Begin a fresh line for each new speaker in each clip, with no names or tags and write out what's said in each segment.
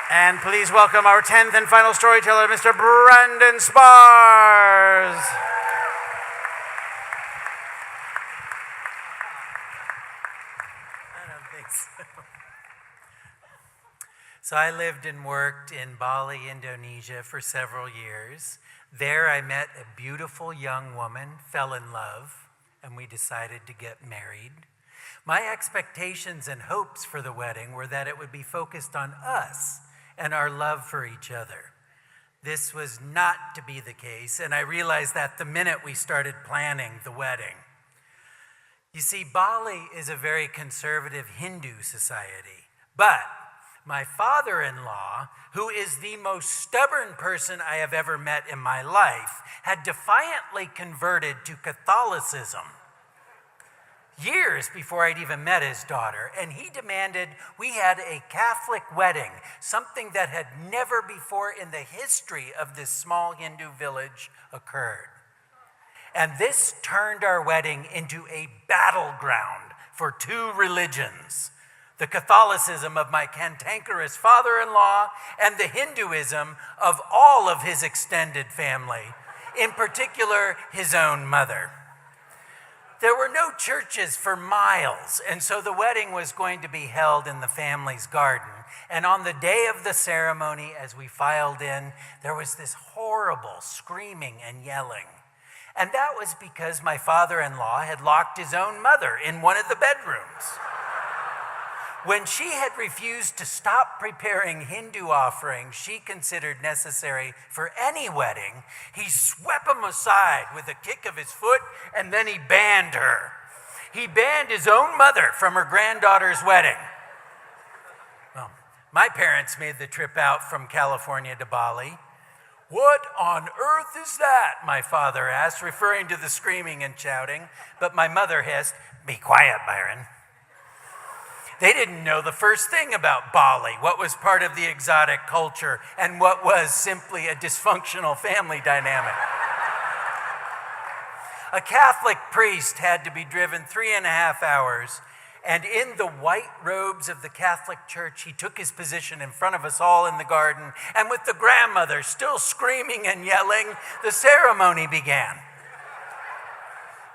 And please welcome our 10th and final storyteller, Mr. BrandonSpars.
I don't think so. So I lived and worked in Bali, Indonesia for several years. There I met a beautiful young woman, fell in love, and we decided to get married. My expectations and hopes for the wedding were that it would be focused on us and our love for each other. This was not to be the case, and I realized that the minute we started planning the wedding. You see, Bali is a very conservative Hindu society, but my father-in-law, who is the most stubborn person I have ever met in my life, had defiantly converted to Catholicism years before I'd even met his daughter, and he demanded we had a Catholic wedding, something that had never before in the history of this small Hindu village occurred. And this turned our wedding into a battleground for two religions, the Catholicism of my cantankerous father-in-law and the Hinduism of all of his extended family, in particular his own mother. There were no churches for miles, and so the wedding was going to be held in the family's garden. And on the day of the ceremony, as we filed in, there was this horrible screaming and yelling. And that was because my father-in-law had locked his own mother in one of the bedrooms. When she had refused to stop preparing Hindu offerings she considered necessary for any wedding, he swept them aside with a kick of his foot, and then he banned her. He banned his own mother from her granddaughter's wedding. Well, my parents made the trip out from California to Bali. "What on earth is that?" my father asked, referring to the screaming and shouting. But my mother hissed, "Be quiet, Byron." They didn't know the first thing about Bali, what was part of the exotic culture, and what was simply a dysfunctional family dynamic. A Catholic priest had to be driven 3.5 hours, and in the white robes of the Catholic Church, he took his position in front of us all in the garden, and with the grandmother still screaming and yelling, the ceremony began.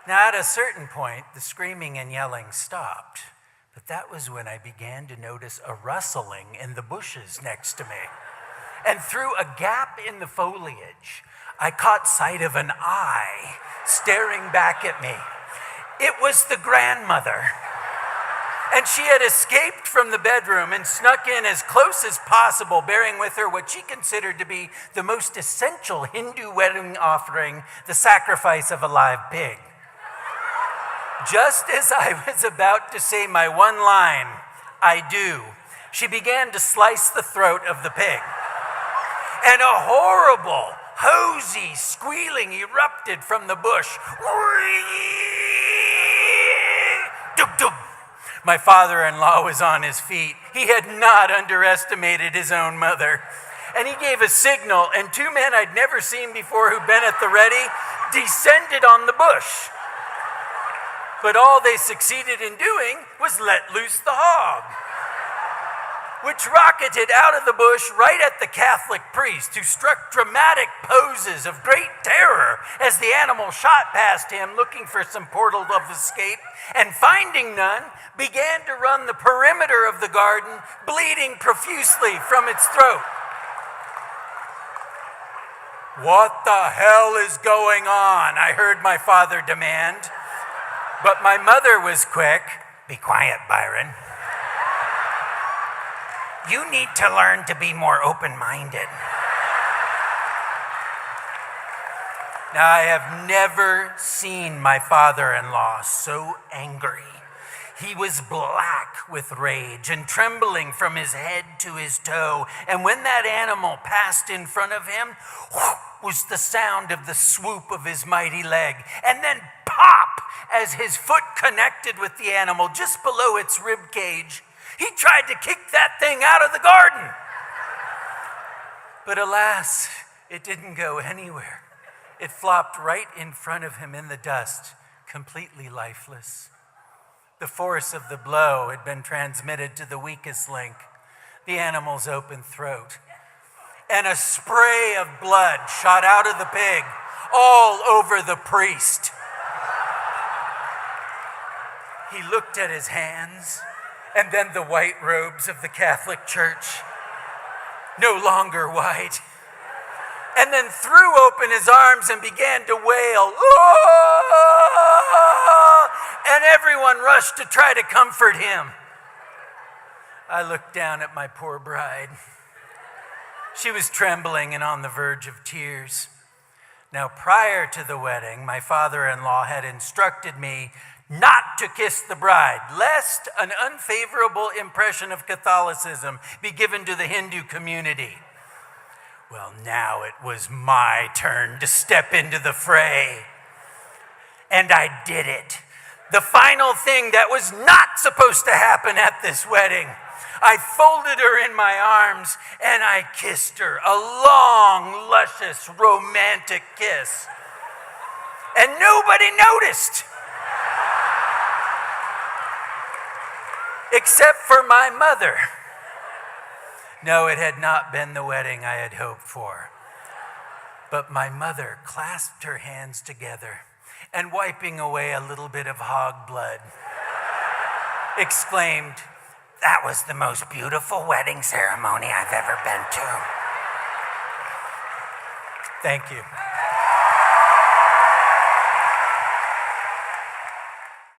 Now, at a certain point, the screaming and yelling stopped. But that was when I began to notice a rustling in the bushes next to me. And through a gap in the foliage, I caught sight of an eye staring back at me. It was the grandmother. And she had escaped from the bedroom and snuck in as close as possible, bearing with her what she considered to be the most essential Hindu wedding offering, the sacrifice of a live pig. Just as I was about to say my one line, "I do," she began to slice the throat of the pig. And a horrible, hosey squealing erupted from the bush. Dub, dub. My father-in-law was on his feet. He had not underestimated his own mother. And he gave a signal, and two men I'd never seen before who'd been at the ready descended on the bush. But all they succeeded in doing was let loose the hog, which rocketed out of the bush right at the Catholic priest, who struck dramatic poses of great terror as the animal shot past him, looking for some portal of escape, and finding none, began to run the perimeter of the garden, bleeding profusely from its throat. "What the hell is going on?" I heard my father demand. But my mother was quick. "Be quiet, Byron. You need to learn to be more open-minded." Now, I have never seen my father-in-law so angry. He was black with rage and trembling from his head to his toe. And when that animal passed in front of him, was the sound of the swoop of his mighty leg. And then pop, as his foot connected with the animal just below its rib cage. He tried to kick that thing out of the garden. But alas, it didn't go anywhere. It flopped right in front of him in the dust, completely lifeless. The force of the blow had been transmitted to the weakest link. the animal's open throat. And a spray of blood shot out of the pig all over the priest. He looked at his hands and then the white robes of the Catholic Church, no longer white, and then threw open his arms and began to wail, "Oh!" And everyone rushed to try to comfort him. I looked down at my poor bride. She was trembling and on the verge of tears. Now, prior to the wedding, my father-in-law had instructed me not to kiss the bride, lest an unfavorable impression of Catholicism be given to the Hindu community. Well, now it was my turn to step into the fray. And I did it. The final thing that was not supposed to happen at this wedding. I folded her in my arms and I kissed her, a long, luscious, romantic kiss. And nobody noticed. Except for my mother. No, it had not been the wedding I had hoped for. But my mother clasped her hands together and, wiping away a little bit of hog blood, exclaimed, "That was the most beautiful wedding ceremony I've ever been to." Thank you.